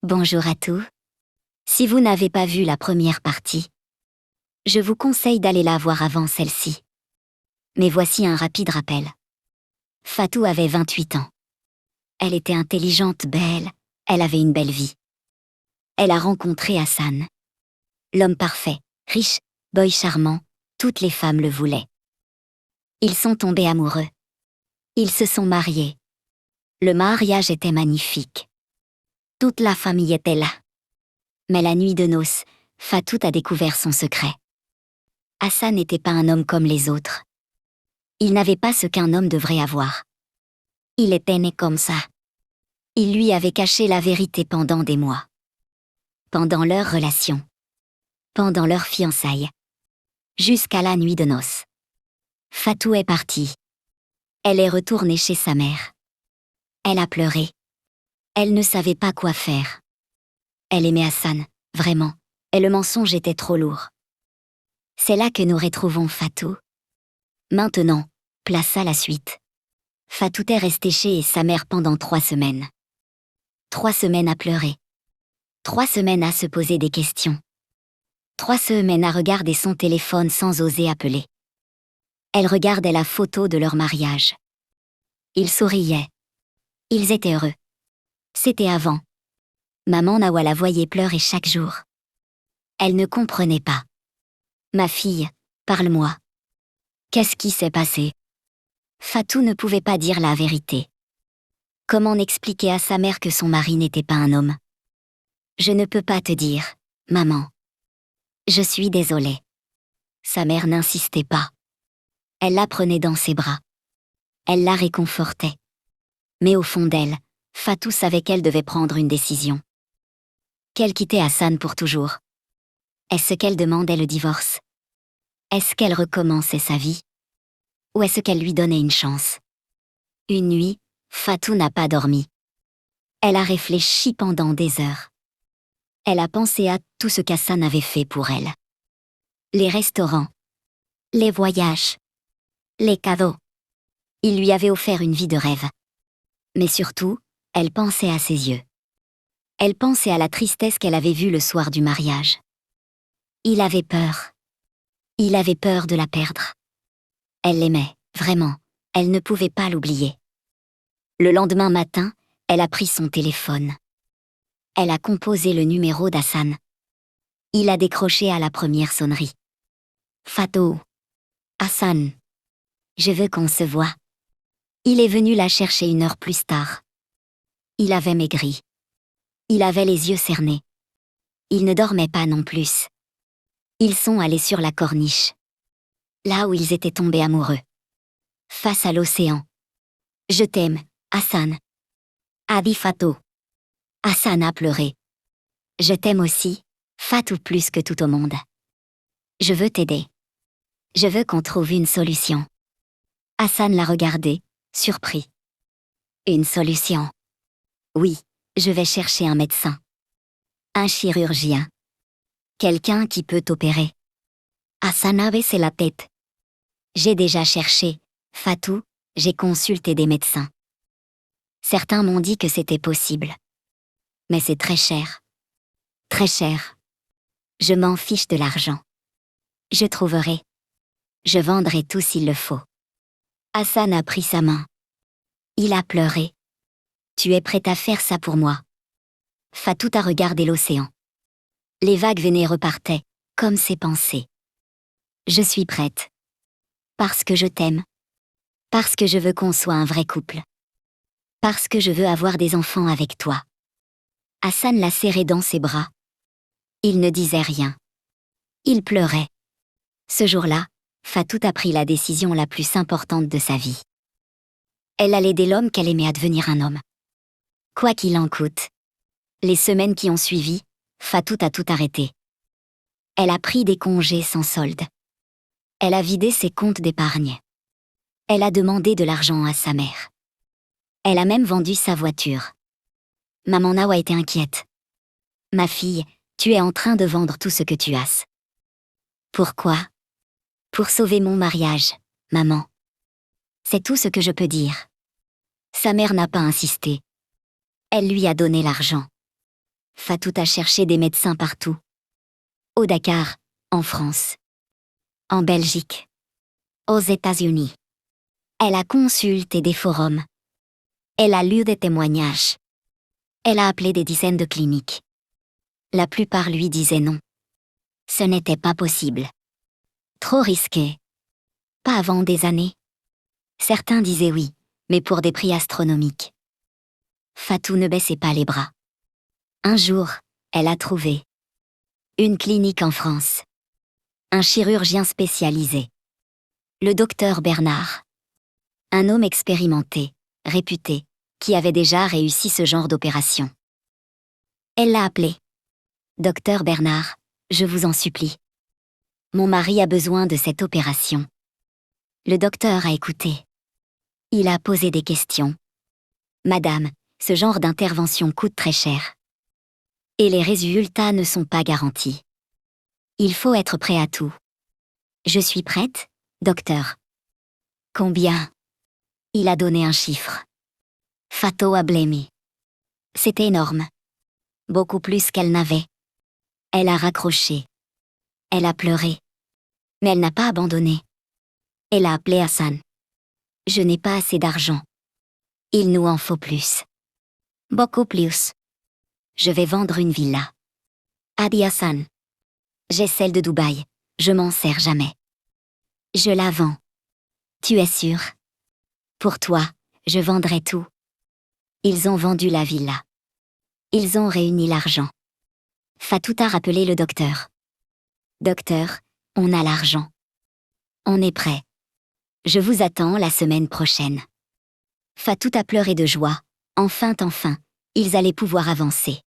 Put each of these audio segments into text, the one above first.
Bonjour à tous. Si vous n'avez pas vu la première partie, je vous conseille d'aller la voir avant celle-ci. Mais voici un rapide rappel. Fatou avait 28 ans. Elle était intelligente, belle, elle avait une belle vie. Elle a rencontré Hassan. L'homme parfait, riche, boy charmant, toutes les femmes le voulaient. Ils sont tombés amoureux. Ils se sont mariés. Le mariage était magnifique. Toute la famille était là. Mais la nuit de noces, Fatou a découvert son secret. Hassan n'était pas un homme comme les autres. Il n'avait pas ce qu'un homme devrait avoir. Il était né comme ça. Il lui avait caché la vérité pendant des mois. Pendant leur relation. Pendant leur fiançailles. Jusqu'à la nuit de noces. Fatou est partie. Elle est retournée chez sa mère. Elle a pleuré. Elle ne savait pas quoi faire. Elle aimait Hassan, vraiment, et le mensonge était trop lourd. C'est là que nous retrouvons Fatou. Maintenant, place à la suite. Fatou est restée chez sa mère pendant 3 semaines. 3 semaines à pleurer. 3 semaines à se poser des questions. 3 semaines à regarder son téléphone sans oser appeler. Elle regardait la photo de leur mariage. Ils souriaient. Ils étaient heureux. C'était avant. Maman Nawa la voyait pleurer chaque jour. Elle ne comprenait pas. Ma fille, parle-moi. Qu'est-ce qui s'est passé? Fatou ne pouvait pas dire la vérité. Comment expliquer à sa mère que son mari n'était pas un homme? Je ne peux pas te dire, maman. Je suis désolée. Sa mère n'insistait pas. Elle la prenait dans ses bras. Elle la réconfortait. Mais au fond d'elle, Fatou savait qu'elle devait prendre une décision. Qu'elle quittait Hassan pour toujours. Est-ce qu'elle demandait le divorce? Est-ce qu'elle recommençait sa vie? Ou est-ce qu'elle lui donnait une chance? Une nuit, Fatou n'a pas dormi. Elle a réfléchi pendant des heures. Elle a pensé à tout ce qu'Hassan avait fait pour elle. Les restaurants. Les voyages. Les cadeaux. Il lui avait offert une vie de rêve. Mais surtout, elle pensait à ses yeux. Elle pensait à la tristesse qu'elle avait vue le soir du mariage. Il avait peur. Il avait peur de la perdre. Elle l'aimait, vraiment. Elle ne pouvait pas l'oublier. Le lendemain matin, elle a pris son téléphone. Elle a composé le numéro d'Hassan. Il a décroché à la première sonnerie. Fatou. Hassan. Je veux qu'on se voie. Il est venu la chercher 1 heure plus tard. Il avait maigri. Il avait les yeux cernés. Il ne dormait pas non plus. Ils sont allés sur la corniche. Là où ils étaient tombés amoureux. Face à l'océan. Je t'aime, Hassan. A dit Fatou. Hassan a pleuré. Je t'aime aussi, Fatou, plus que tout au monde. Je veux t'aider. Je veux qu'on trouve une solution. Hassan l'a regardé, surpris. Une solution? Oui, je vais chercher un médecin. Un chirurgien. Quelqu'un qui peut t'opérer. Hassan a baissé la tête. J'ai déjà cherché, Fatou, j'ai consulté des médecins. Certains m'ont dit que c'était possible. Mais c'est très cher. Très cher. Je m'en fiche de l'argent. Je trouverai. Je vendrai tout s'il le faut. Hassan a pris sa main. Il a pleuré. Tu es prête à faire ça pour moi? Fatou a regardé l'océan. Les vagues venaient et repartaient, comme ses pensées. Je suis prête. Parce que je t'aime. Parce que je veux qu'on soit un vrai couple. Parce que je veux avoir des enfants avec toi. Hassan l'a serré dans ses bras. Il ne disait rien. Il pleurait. Ce jour-là, Fatou a pris la décision la plus importante de sa vie. Elle allait aider l'homme qu'elle aimait à devenir un homme. Quoi qu'il en coûte. Les semaines qui ont suivi, Fatou a tout arrêté. Elle a pris des congés sans solde. Elle a vidé ses comptes d'épargne. Elle a demandé de l'argent à sa mère. Elle a même vendu sa voiture. Maman Nawa était inquiète. Ma fille, tu es en train de vendre tout ce que tu as. Pourquoi? Pour sauver mon mariage, maman. C'est tout ce que je peux dire. Sa mère n'a pas insisté. Elle lui a donné l'argent. Fatou a cherché des médecins partout. Au Dakar, en France, en Belgique, aux États-Unis. Elle a consulté des forums. Elle a lu des témoignages. Elle a appelé des dizaines de cliniques. La plupart lui disaient non. Ce n'était pas possible. Trop risqué. Pas avant des années. Certains disaient oui, mais pour des prix astronomiques. Fatou ne baissait pas les bras. Un jour, elle a trouvé une clinique en France. Un chirurgien spécialisé. Le docteur Bernard. Un homme expérimenté, réputé, qui avait déjà réussi ce genre d'opération. Elle l'a appelé. Docteur Bernard, je vous en supplie. Mon mari a besoin de cette opération. Le docteur a écouté. Il a posé des questions. Madame, ce genre d'intervention coûte très cher. Et les résultats ne sont pas garantis. Il faut être prêt à tout. Je suis prête, docteur. Combien? Il a donné un chiffre. Fatou a blêmi. C'était énorme. Beaucoup plus qu'elle n'avait. Elle a raccroché. Elle a pleuré. Mais elle n'a pas abandonné. Elle a appelé Hassan. Je n'ai pas assez d'argent. Il nous en faut plus. Beaucoup plus. Je vais vendre une villa. A dit Hassan. J'ai celle de Dubaï. Je m'en sers jamais. Je la vends. Tu es sûr? Pour toi, je vendrai tout. Ils ont vendu la villa. Ils ont réuni l'argent. Fatou a rappelé le docteur. Docteur, on a l'argent. On est prêt. Je vous attends la semaine prochaine. Fatou a pleuré de joie. Enfin, ils allaient pouvoir avancer.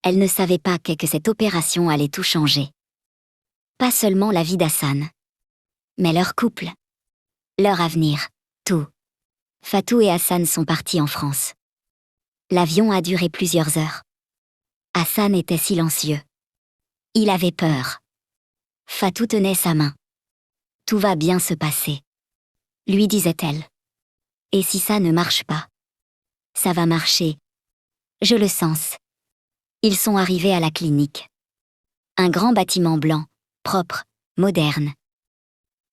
Elle ne savait pas que cette opération allait tout changer. Pas seulement la vie d'Hassan, mais leur couple, leur avenir, tout. Fatou et Hassan sont partis en France. L'avion a duré plusieurs heures. Hassan était silencieux. Il avait peur. Fatou tenait sa main. Tout va bien se passer, lui disait-elle. Et si ça ne marche pas? Ça va marcher. Je le sens. Ils sont arrivés à la clinique. Un grand bâtiment blanc, propre, moderne.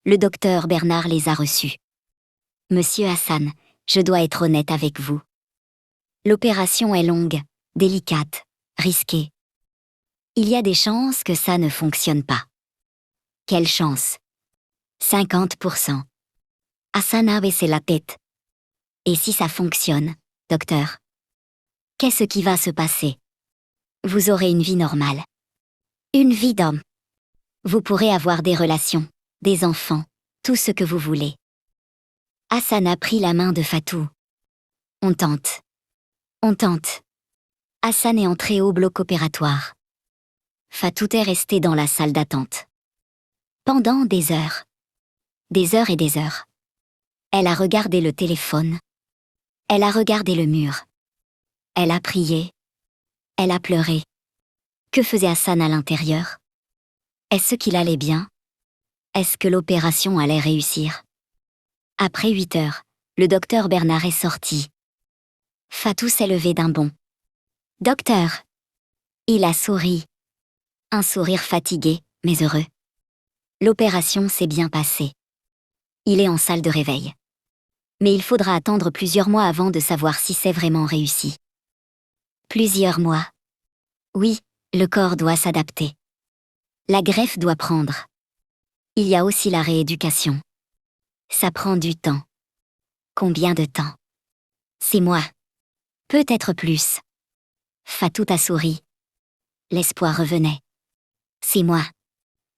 Le docteur Bernard les a reçus. Monsieur Hassan, je dois être honnête avec vous. L'opération est longue, délicate, risquée. Il y a des chances que ça ne fonctionne pas. Quelle chance? 50%. Hassan a baissé la tête. Et si ça fonctionne, docteur? Qu'est-ce qui va se passer? Vous aurez une vie normale. Une vie d'homme. Vous pourrez avoir des relations, des enfants, tout ce que vous voulez. Hassan a pris la main de Fatou. On tente. On tente. Hassan est entré au bloc opératoire. Fatou est resté dans la salle d'attente. Pendant des heures. Des heures et des heures. Elle a regardé le téléphone. Elle a regardé le mur. Elle a prié. Elle a pleuré. Que faisait Hassan à l'intérieur? Est-ce qu'il allait bien? Est-ce que l'opération allait réussir? Après 8 heures, le docteur Bernard est sorti. Fatou s'est levé d'un bond. Docteur! Il a souri. Un sourire fatigué, mais heureux. L'opération s'est bien passée. Il est en salle de réveil. Mais il faudra attendre plusieurs mois avant de savoir si c'est vraiment réussi. Plusieurs mois. Oui, le corps doit s'adapter. La greffe doit prendre. Il y a aussi la rééducation. Ça prend du temps. Combien de temps? 6 mois. Peut-être plus. Fatou a souri. L'espoir revenait. 6 mois.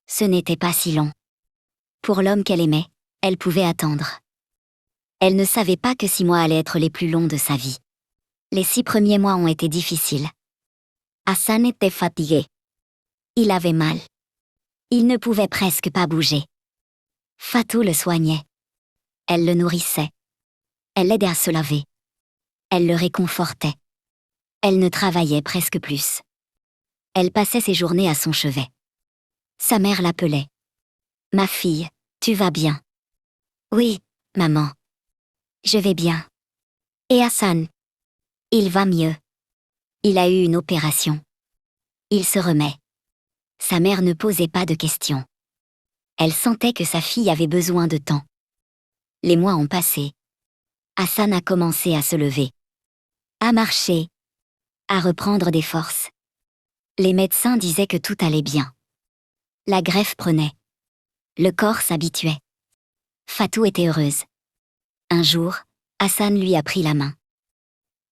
Ce n'était pas si long. Pour l'homme qu'elle aimait, elle pouvait attendre. Elle ne savait pas que 6 mois allaient être les plus longs de sa vie. Les 6 premiers mois ont été difficiles. Hassan était fatigué. Il avait mal. Il ne pouvait presque pas bouger. Fatou le soignait. Elle le nourrissait. Elle l'aidait à se laver. Elle le réconfortait. Elle ne travaillait presque plus. Elle passait ses journées à son chevet. Sa mère l'appelait. « Ma fille, tu vas bien? »« Oui, maman. Je vais bien. »« Et Hassan? »« Il va mieux. Il a eu une opération. Il se remet. Sa mère ne posait pas de questions. Elle sentait que sa fille avait besoin de temps. Les mois ont passé. Hassan a commencé à se lever, à marcher, à reprendre des forces. Les médecins disaient que tout allait bien. La greffe prenait. Le corps s'habituait. Fatou était heureuse. Un jour, Hassan lui a pris la main.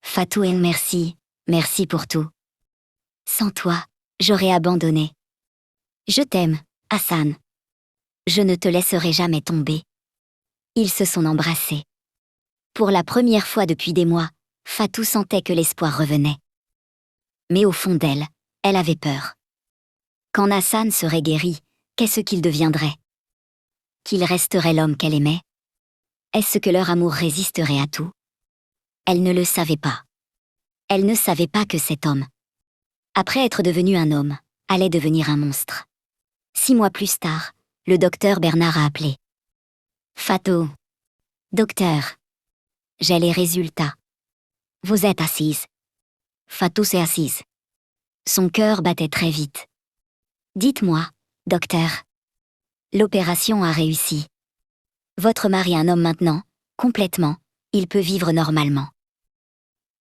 Fatou, merci, merci pour tout. Sans toi, j'aurais abandonné. Je t'aime, Hassan. Je ne te laisserai jamais tomber. Ils se sont embrassés. Pour la première fois depuis des mois, Fatou sentait que l'espoir revenait. Mais au fond d'elle, elle avait peur. Quand Hassan serait guéri, qu'est-ce qu'il deviendrait? Qu'il resterait l'homme qu'elle aimait? Est-ce que leur amour résisterait à tout? Elle ne le savait pas. Elle ne savait pas que cet homme, après être devenu un homme, allait devenir un monstre. 6 mois plus tard, le docteur Bernard a appelé. Fatou. Docteur. J'ai les résultats. Vous êtes assise. Fatou s'est assise. Son cœur battait très vite. Dites-moi, docteur. L'opération a réussi. Votre mari est un homme maintenant, complètement, il peut vivre normalement.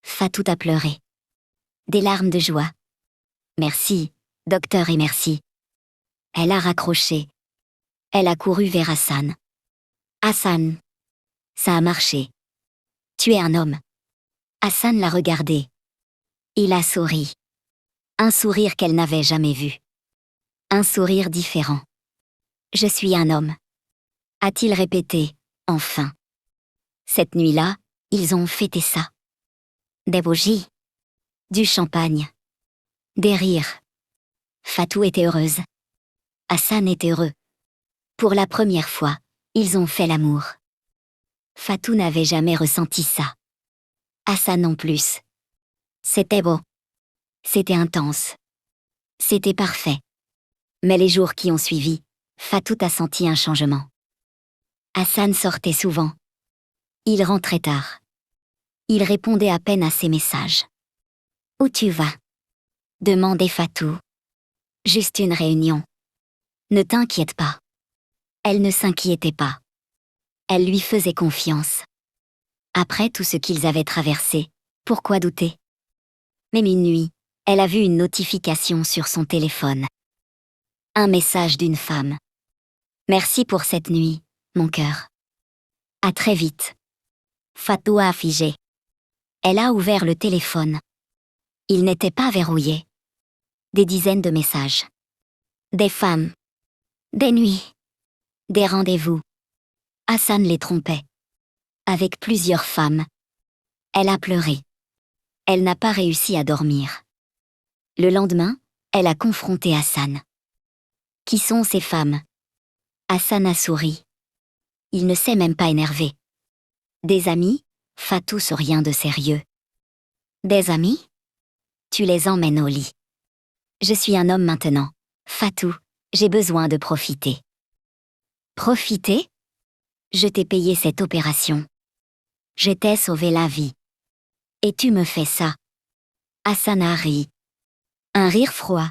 Fatou a pleuré. Des larmes de joie. Merci, docteur, et merci. Elle a raccroché. Elle a couru vers Hassan. Hassan. Ça a marché. Tu es un homme. Hassan l'a regardé. Il a souri. Un sourire qu'elle n'avait jamais vu. Un sourire différent. Je suis un homme. A-t-il répété, enfin. Cette nuit-là, ils ont fêté ça. Des bougies. Du champagne. Des rires. Fatou était heureuse. Hassan était heureux. Pour la première fois, ils ont fait l'amour. Fatou n'avait jamais ressenti ça. Hassan non plus. C'était beau. C'était intense. C'était parfait. Mais les jours qui ont suivi, Fatou a senti un changement. Hassan sortait souvent. Il rentrait tard. Il répondait à peine à ses messages. Où tu vas? Demandait Fatou. Juste une réunion. Ne t'inquiète pas. Elle ne s'inquiétait pas. Elle lui faisait confiance. Après tout ce qu'ils avaient traversé, pourquoi douter? Mais une nuit, elle a vu une notification sur son téléphone. Un message d'une femme. Merci pour cette nuit, mon cœur. À très vite. Fatou a figé. Elle a ouvert le téléphone. Il n'était pas verrouillé. Des dizaines de messages. Des femmes. Des nuits. Des rendez-vous. Hassan les trompait. Avec plusieurs femmes. Elle a pleuré. Elle n'a pas réussi à dormir. Le lendemain, elle a confronté Hassan. Qui sont ces femmes? Hassan a souri. Il ne s'est même pas énervé. Des amis? Fatou, rien de sérieux. Des amis? Tu les emmènes au lit. Je suis un homme maintenant. Fatou, j'ai besoin de profiter. Profiter? Je t'ai payé cette opération. Je t'ai sauvé la vie. Et tu me fais ça. Hassan a ri. Un rire froid.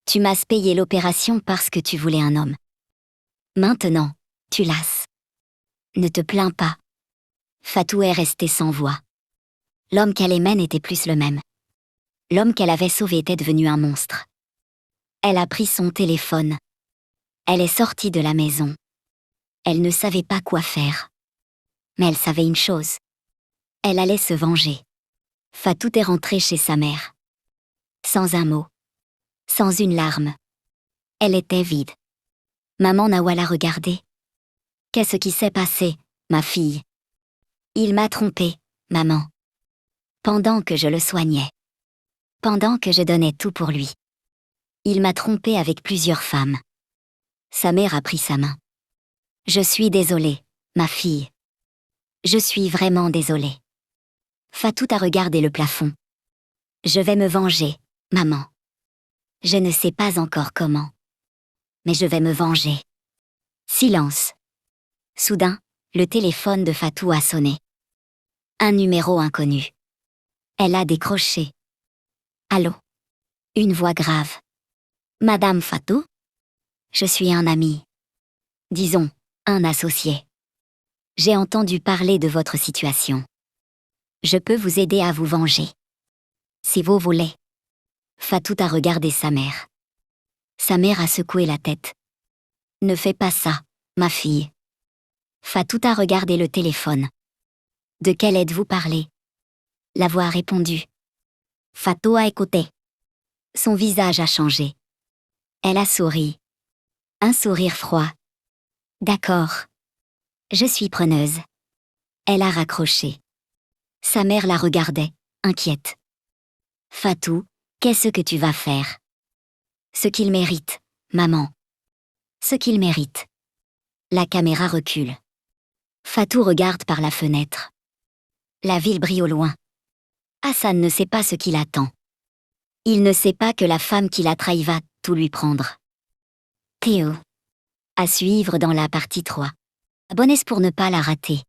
Tu m'as payé l'opération parce que tu voulais un homme. Maintenant, tu lasses. Ne te plains pas. Fatou est restée sans voix. L'homme qu'elle aimait n'était plus le même. L'homme qu'elle avait sauvé était devenu un monstre. Elle a pris son téléphone. Elle est sortie de la maison. Elle ne savait pas quoi faire. Mais elle savait une chose. Elle allait se venger. Fatou est rentrée chez sa mère. Sans un mot. Sans une larme. Elle était vide. Maman Nawa l'a regardée. Qu'est-ce qui s'est passé, ma fille? Il m'a trompée, maman. Pendant que je le soignais. Pendant que je donnais tout pour lui. Il m'a trompée avec plusieurs femmes. Sa mère a pris sa main. Je suis désolée, ma fille. Je suis vraiment désolée. Fatou a regardé le plafond. Je vais me venger, maman. Je ne sais pas encore comment. Mais je vais me venger. Silence. Soudain, le téléphone de Fatou a sonné. Un numéro inconnu. Elle a décroché. Allô? Une voix grave. Madame Fatou? Je suis un ami. Disons, un associé. J'ai entendu parler de votre situation. Je peux vous aider à vous venger. Si vous voulez. Fatou a regardé sa mère. Sa mère a secoué la tête. Ne fais pas ça, ma fille. Fatou a regardé le téléphone. De quelle aide vous parlez? La voix a répondu. Fatou a écouté. Son visage a changé. Elle a souri. Un sourire froid. D'accord. Je suis preneuse. Elle a raccroché. Sa mère la regardait, inquiète. Fatou, qu'est-ce que tu vas faire? Ce qu'il mérite, maman. Ce qu'il mérite. La caméra recule. Fatou regarde par la fenêtre. La ville brille au loin. Hassan ne sait pas ce qu'il attend. Il ne sait pas que la femme qui l'a trahi va tout lui prendre. Théo. À suivre dans la partie 3. Abonnez-vous pour ne pas la rater.